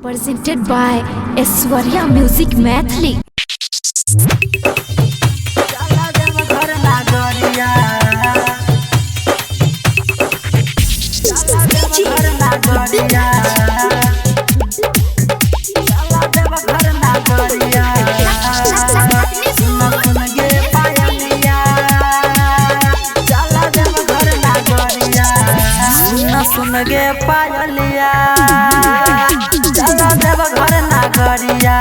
Presented by Aishwarya Music Mathli. सुन गे पायलिया चला देव घर नागरिया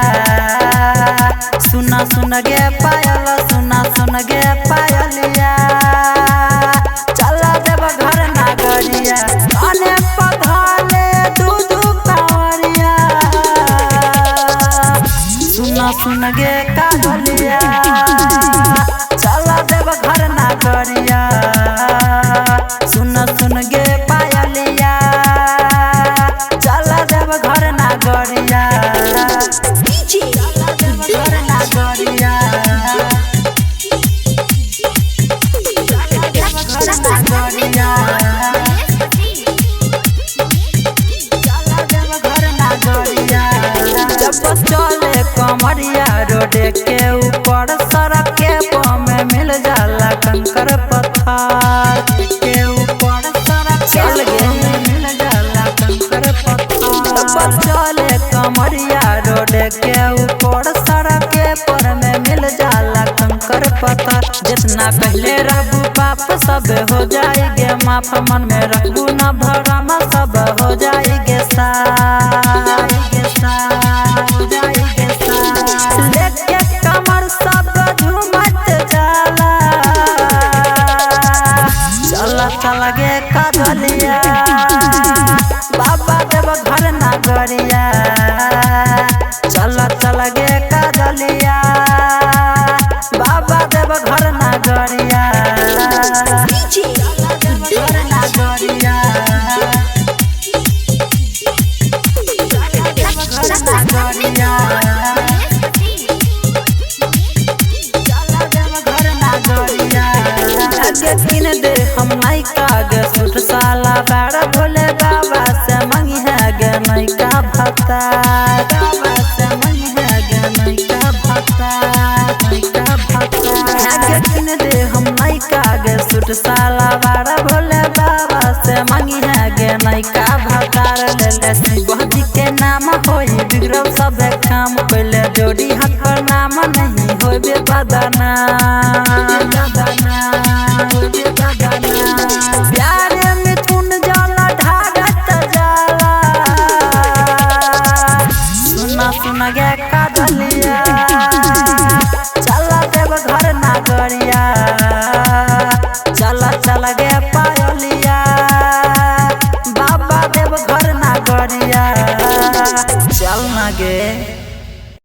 सुन गे पायल सुन गे पायलिया चला देव घर नागरिया अने पधाले दूध कावरिया सुन गे कावलिया चला देव घर नागरिया सुन गे पायलिया चला देव घर नागरिया घर नागरिया घर नागरिया चला देव घर नागरिया जब चले कमरिया रोड के ऊपर सड़क के में मिल जाला कंकर पत्थर के ऊपर सड़क चल गे मिल जाला कंकर पत्थर चले कमरिया रोड के ऊपर सड़क के पर में मिल जाला कंकर पत्थर जितना पहले रहबू पाप सब हो जाएगे माफ मन में रखबू न भरम सब हो जाएगे लेके कमर सब झूमत जाला चला गे कादलिया बाबा देव घर नागरिया चला गे कादलिया बाबा देव घर नागरिया घर नागरिया घर नागरिया किन दे हम नायका गे सुट साला बाड़ा भोले बाबा से मंगी है गे नायका भक्ता बाबा से मंगी है गे नायका भक्ता किन दे हम नायका गे सुट साला बाड़ा भोले बाबा से मंगी है गे नायका भक्ता ले शिवजी के नाम होई बिगड़ल सब काम पहले जोड़ी हाथ पर नाम नहीं होबे बदना प्यारे मिथुन जाला ढागत जाला सुन गे कादलिया चला देव घर नागरिया चला गे पायलिया बाबा देव घर नागरिया चल ना गे।